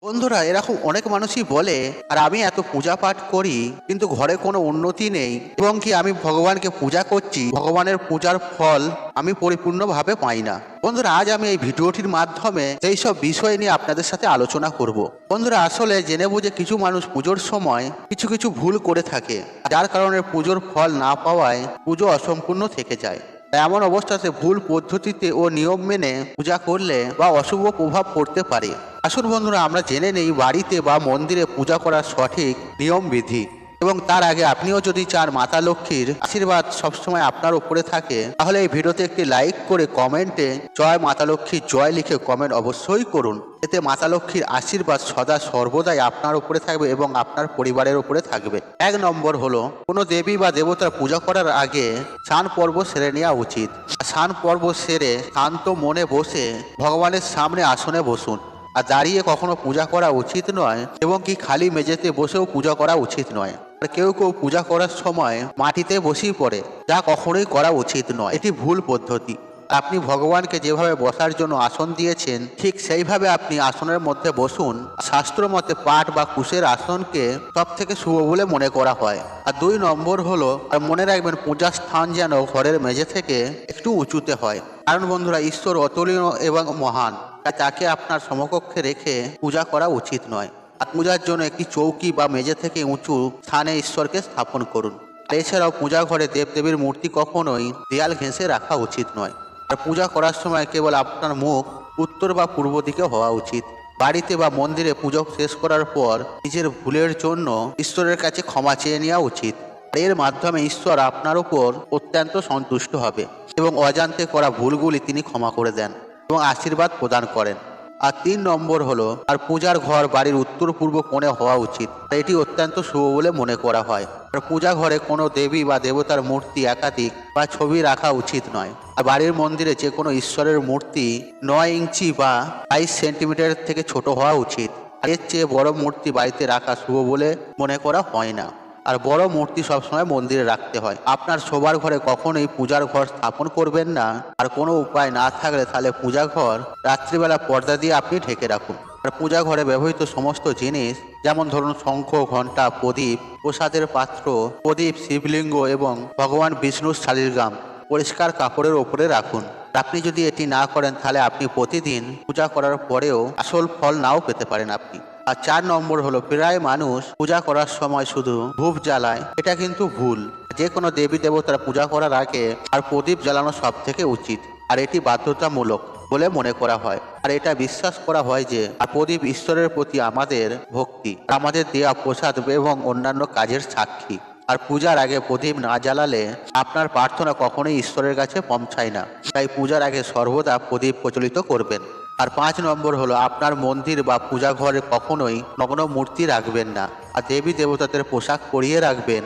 বন্ধুরা, এরকম অনেক মানুষই বলে আর আমি এত পূজা পাঠ করি কিন্তু ঘরে কোনো উন্নতি নেই, এবং কি আমি ভগবানকে পূজা করছি, ভগবানের পূজার ফল আমি পরিপূর্ণভাবে পাই না। বন্ধুরা, আজ আমি এই ভিডিওটির মাধ্যমে সেই সব বিষয় নিয়ে আপনাদের সাথে আলোচনা করব। বন্ধুরা, আসলে জেনে বুঝে কিছু মানুষ পুজোর সময় কিছু কিছু ভুল করে থাকে, যার কারণে পুজোর ফল না পাওয়ায় পুজো অসম্পূর্ণ থেকে যায়। এমন অবস্থাতে ভুল পদ্ধতিতে ও নিয়ম মেনে পূজা করলে বা অশুভ প্রভাব পড়তে পারে। আসুন বন্ধুরা, আমরা জেনে নেই বাড়িতে বা মন্দিরে পূজা করার সঠিক নিয়ম বিধি। এবং তার আগে আপনিও যদি চান মাতা লক্ষ্মীর আশীর্বাদ সবসময় আপনার উপরে থাকে, তাহলে এই ভিডিওতে একটি লাইক করে কমেন্টে জয় মাতা লক্ষ্মী জয় লিখে কমেন্ট অবশ্যই করুন। এতে মাতা লক্ষ্মীর আশীর্বাদ সদা সর্বদাই আপনার উপরে থাকবে এবং আপনার পরিবারের উপরে থাকবে। 1 নম্বর হলো, কোনো দেবী বা দেবতার পূজা করার আগে স্নান পর্ব সেরে নেওয়া উচিত। স্নান পর্ব সেরে শান্ত মনে বসে ভগবানের সামনে আসনে বসুন। আর দাঁড়িয়ে কখনো পূজা করা উচিত নয়, এবং কি খালি মেঝেতে বসেও পূজা করা উচিত নয়। আর কেউ কেউ পূজা করার সময় মাটিতে বসেই পড়ে, যা কখনোই করা উচিত নয়। এটি ভুল পদ্ধতি। আপনি ভগবানকে যেভাবে বসার জন্য আসন দিয়েছেন, ঠিক সেইভাবে আপনি আসনের মধ্যে বসুন। শাস্ত্র মতে পাট বা কুশের আসনকে সব থেকে শুভ বলে মনে করা হয়। আর 2 নম্বর হলো, আর মনে রাখবেন পূজার স্থান যেন ঘরের মেঝে থেকে একটু উঁচুতে হয়। কারণ বন্ধুরা, ঈশ্বর অতুলনীয় এবং মহান, তাই তাকে আপনার সমকক্ষে রেখে পূজা করা উচিত নয়। আর পূজার জন্য একটি চৌকি বা মেঝে থেকে উঁচু স্থানে ঈশ্বরকে স্থাপন করুন। এছাড়াও পূজা ঘরে দেবদেবীর মূর্তি কখনোই দেয়াল ঘেঁষে রাখা উচিত নয়। আর পূজা করার সময় কেবল আপনার মুখ উত্তর বা পূর্ব দিকে হওয়া উচিত। বাড়িতে বা মন্দিরে পুজো শেষ করার পর নিজের ভুলের জন্য ঈশ্বরের কাছে ক্ষমা চেয়ে নেওয়া উচিত। এর মাধ্যমে ঈশ্বর আপনার উপর অত্যন্ত সন্তুষ্ট হবে এবং অজান্তে করা ভুলগুলি তিনি ক্ষমা করে দেন এবং আশীর্বাদ প্রদান করেন। আর 3 নম্বর হলো, আর পূজার ঘর বাড়ির উত্তর পূর্ব কোণে হওয়া উচিত। এটি অত্যন্ত শুভ বলে মনে করা হয়। আর পূজা ঘরে কোনো দেবী বা দেবতার মূর্তি একাধিক বা ছবি রাখা উচিত নয়। আর বাড়ির মন্দিরে যে কোনো ঈশ্বরের মূর্তি 9 ইঞ্চি বা 22 সেন্টিমিটার থেকে ছোট হওয়া উচিত। এর চেয়ে বড় মূর্তি বাড়িতে রাখা শুভ বলে মনে করা হয় না। আর বড় মূর্তি সবসময় মন্দিরে রাখতে হয়। আপনার শোবার ঘরে কখনোই পূজার ঘর স্থাপন করবেন না। আর কোনো উপায় না থাকলে তাহলে পূজা ঘর রাত্রিবেলা পর্দা দিয়ে আপনি ঢেকে রাখুন। আর পূজা ঘরে ব্যবহৃত সমস্ত জিনিস, যেমন ধরুন শঙ্খ, ঘণ্টা, প্রদীপ, প্রসাদের পাত্র, প্রদীপ, শিবলিঙ্গ এবং ভগবান বিষ্ণুর শালীগ্রাম পরিষ্কার কাপড়ের ওপরে রাখুন। আপনি যদি এটি না করেন, তাহলে আপনি প্রতিদিন পূজা করার পরেও আসল ফল নাও পেতে পারেন আপনি। আর 4 নম্বর হলো, প্রায় মানুষ পূজা করার সময় শুধু ধূপ জ্বালায়। এটা কিন্তু ভুল। যে কোনো দেবী দেবতার পূজা করার আগে আর প্রদীপ জ্বালানো সব থেকে উচিত। আর এটি বাধ্যতামূলক বলে মনে করা হয়। আর এটা বিশ্বাস করা হয় যে প্রদীপ ঈশ্বরের প্রতি আমাদের ভক্তি, আমাদের দেয়া প্রসাদ এবং অন্যান্য কাজের সাক্ষী। আর পূজার আগে প্রদীপ না জ্বালালে আপনার প্রার্থনা কখনোই ঈশ্বরের কাছে পৌঁছায় না। তাই পূজার আগে সর্বদা প্রদীপ প্রচলিত করবেন। আর 5 নম্বর হলো, আপনার মন্দির বা পূজা ঘরে কখনোই নগ্ন মূর্তি রাখবেন না। আর দেবী দেবতাদের পোশাক পরিয়ে রাখবেন।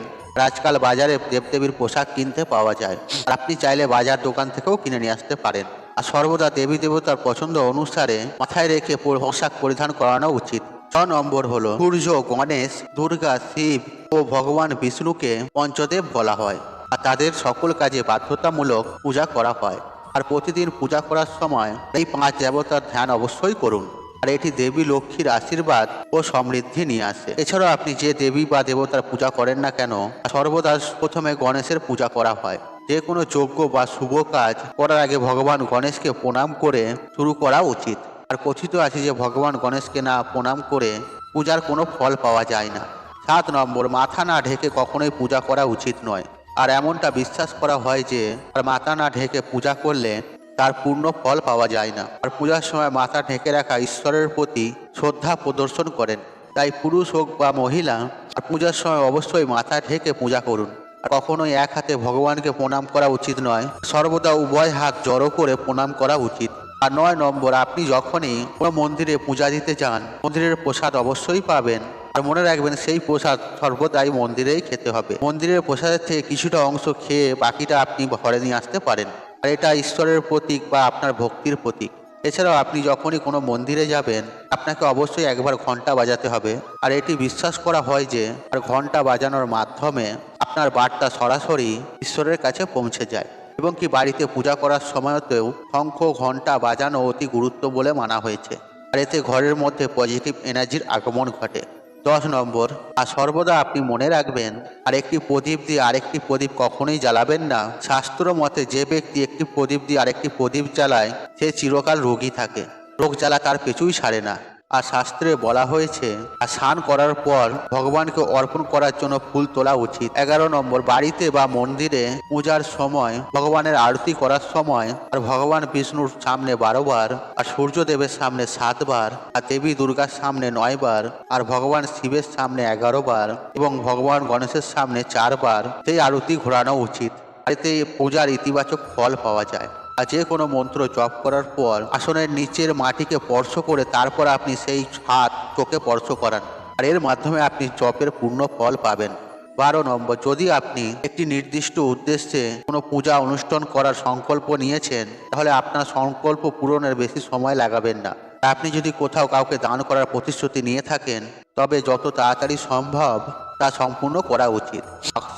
আজকাল বাজারে দেবদেবীর পোশাক কিনতে পাওয়া যায়। আর আপনি চাইলে বাজার দোকান থেকেও কিনে নিয়ে আসতে পারেন। আর সর্বদা দেবী দেবতার পছন্দ অনুসারে মাথায় রেখে পোশাক পরিধান করানো উচিত। 6 নম্বর হলো, সূর্য, গণেশ, দুর্গা, শিব ও ভগবান বিষ্ণুকে পঞ্চদেব বলা হয়। আর তাদের সকল কাজে বাধ্যতামূলক পূজা করা হয়। আর প্রতিদিন পূজা করার সময় এই 5 দেবতার ধ্যান অবশ্যই করুন। আর এটি দেবী লক্ষ্মীর আশীর্বাদ ও সমৃদ্ধি নিয়ে আসে। এছাড়াও আপনি যে দেবী বা দেবতার পূজা করেন না কেন, সর্বদা প্রথমে গণেশের পূজা করা হয়। যে কোনো যজ্ঞ বা শুভ কাজ করার আগে ভগবান গণেশকে প্রণাম করে শুরু করা উচিত। আর কথিত আছে যে ভগবান গণেশকে না প্রণাম করে পূজার কোনো ফল পাওয়া যায় না। 7 নম্বর, মাথা না ঢেকে কখনোই পূজা করা উচিত নয়। আর এমনটা বিশ্বাস করা হয় যে মাথা না ঢেকে পূজা করলে তার পূর্ণ ফল পাওয়া যায় না। আর পূজার সময় মাথা ঢেকে রাখা ঈশ্বরের প্রতি শ্রদ্ধা প্রদর্শন করেন। তাই পুরুষ হোক বা মহিলা, আর পূজার সময় অবশ্যই মাথা ঢেকে পূজা করুন। আর কখনোই এক হাতে ভগবানকে প্রণাম করা উচিত নয়, সর্বদা উভয় হাত জড়ো করে প্রণাম করা উচিত। আর 9 নম্বর, আপনি যখনই কোনো মন্দিরে পূজা দিতে যান, মন্দিরের প্রসাদ অবশ্যই পাবেন। আর মনে রাখবেন, সেই প্রসাদ সর্বদাই মন্দিরেই খেতে হবে। মন্দিরের প্রসাদের থেকে কিছুটা অংশ খেয়ে বাকিটা আপনি ঘরে নিয়ে আসতে পারেন। আর এটা ঈশ্বরের প্রতীক বা আপনার ভক্তির প্রতীক। এছাড়াও আপনি যখনই কোনো মন্দিরে যাবেন, আপনাকে অবশ্যই একবার ঘন্টা বাজাতে হবে। আর এটি বিশ্বাস করা হয় যে আর ঘন্টা বাজানোর মাধ্যমে আপনার বার্তা সরাসরি ঈশ্বরের কাছে পৌঁছে যায়। এবং কি বাড়িতে পূজা করার সময়তেও শঙ্খ, ঘন্টা বাজানো অতি গুরুত্ব বলে মানা হয়েছে। আর এতে ঘরের মধ্যে পজিটিভ এনার্জির আগমন ঘটে। 10 নম্বর, আর সর্বদা আপনি মনে রাখবেন আর একটি প্রদীপ দিয়ে আরেকটি প্রদীপ কখনোই জ্বালাবেন না। শাস্ত্র মতে যে ব্যক্তি একটি প্রদীপ দিয়ে আরেকটি প্রদীপ জ্বালায় সে চিরকাল রোগী থাকে, রোগ জ্বালা তার পেছুই ছাড়ে না। আর শাস্ত্রে বলা হয়েছে আর স্নান করার পর ভগবানকে অর্পণ করার জন্য ফুল তোলা উচিত। 11 নম্বর, বাড়িতে বা মন্দিরে পূজার সময়, ভগবানের আরতি করার সময় আর ভগবান বিষ্ণুর সামনে 12 বার, আর সূর্যদেবের সামনে 7 বার, আর দেবী দুর্গার সামনে 9 বার, আর ভগবান শিবের সামনে 11 বার এবং ভগবান গণেশের সামনে 4 বার সেই আরতি ঘোরানো উচিত। এতে পূজার ইতিবাচক ফল পাওয়া যায়। আর যে কোনো মন্ত্র জপ করার পর আসনের নিচের মাটিকে স্পর্শ করে তারপর আপনি সেই হাত চোখে স্পর্শ করান, আর এর মাধ্যমে আপনি জপের পূর্ণ ফল পাবেন। 12 নম্বর, যদি আপনি একটি নির্দিষ্ট উদ্দেশ্যে কোনো পূজা অনুষ্ঠান করার সংকল্প নিয়েছেন তাহলে আপনার সংকল্প পূরণের বেশি সময় লাগাবেন না। আপনি যদি কোথাও কাউকে দান করার প্রতিশ্রুতি নিয়ে থাকেন তবে যত তাড়াতাড়ি সম্ভব তা সম্পূর্ণ করা উচিত।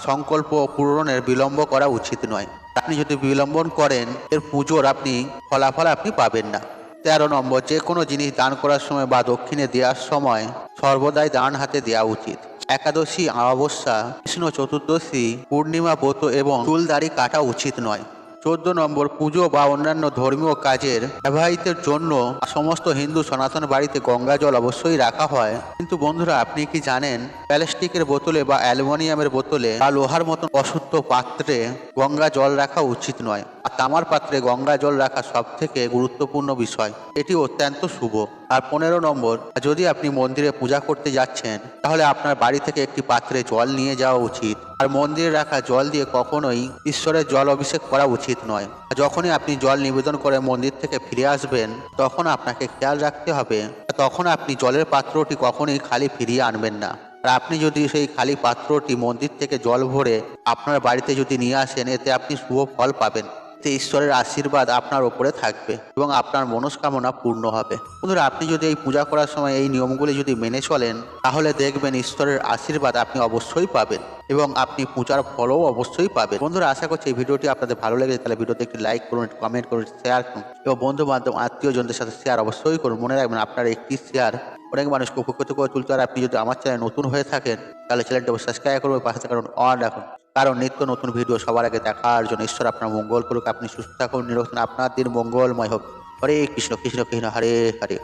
সংকল্প পূরণের বিলম্ব করা উচিত নয়। আপনি যদি বিলম্বন করেন এর পুজোর ফলাফল আপনি পাবেন না। 13 নম্বর, যে কোনো জিনিস দান করার সময় বা দক্ষিণে দেওয়ার সময় সর্বদাই ডান হাতে দেওয়া উচিত। একাদশী, অমাবস্যা, কৃষ্ণ চতুর্দশী, পূর্ণিমা, ব্রত এবং চুল দাড়ি কাটা উচিত নয়। 14 নম্বর, পুজো বা অন্যান্য ধর্মীয় কাজের ব্যবহৃতের জন্য সমস্ত হিন্দু সনাতন বাড়িতে গঙ্গা জল অবশ্যই রাখা হয়। কিন্তু বন্ধুরা, আপনি কি জানেন প্লাস্টিকের বোতলে বা অ্যালুমিনিয়ামের বোতলে বা লোহার মতন অশুদ্ধ পাত্রে গঙ্গা জল রাখা উচিত নয়। আর তামার পাত্রে গঙ্গা জল রাখা সব থেকে গুরুত্বপূর্ণ বিষয়, এটি অত্যন্ত শুভ। আর 15 নম্বর, যদি আপনি মন্দিরে পূজা করতে যাচ্ছেন তাহলে আপনার বাড়ি থেকে একটি পাত্রে জল নিয়ে যাওয়া উচিত। আর মন্দিরে রাখা জল দিয়ে কখনোই ঈশ্বরের জল অভিষেক করা উচিত নয়। যখনই আপনি জল নিবেদন করে মন্দির থেকে ফিরে আসবেন তখন আপনাকে খেয়াল রাখতে হবে তখন আপনি জলের পাত্রটি কখনোই খালি ফিরিয়ে আনবেন না। আর আপনি যদি সেই খালি পাত্রটি মন্দির থেকে জল ভরে আপনার বাড়িতে যদি নিয়ে আসেন এতে আপনি শুভ ফল পাবেন। এতে ঈশ্বরের আশীর্বাদ আপনার ওপরে থাকবে এবং আপনার মনস্কামনা পূর্ণ হবে। বন্ধুরা, আপনি যদি এই পূজা করার সময় এই নিয়মগুলি যদি মেনে চলেন তাহলে দেখবেন ঈশ্বরের আশীর্বাদ আপনি অবশ্যই পাবেন এবং আপনি পূজার ফলও অবশ্যই পাবেন। বন্ধুরা, আশা করছি এই ভিডিওটি আপনাদের ভালো লেগেছে, তাহলে ভিডিওতে একটি লাইক করুন, কমেন্ট করুন, শেয়ার করুন এবং বন্ধু বান্ধব আত্মীয়জনদের সাথে শেয়ার অবশ্যই করুন। মনে রাখবেন আপনার একটি শেয়ার অনেক মানুষকে উপকৃত করে তুলতে। আর আপনি যদি আমার চ্যানেল নতুন হয়ে থাকেন তাহলে চ্যানেলটি সাবস্ক্রাইব করুন, পাশে থাকুন অন রাখুন, কারণ নিত্য নতুন ভিডিও সবার আগে দেখার জন্য। ঈশ্বর আপনার মঙ্গল করুক, আপনি সুস্থ থাকুন, নিরোগ থাকুন, আপনার দিন মঙ্গলময় হোক। হরে কৃষ্ণ কৃষ্ণ কৃষ্ণ হরে হরে।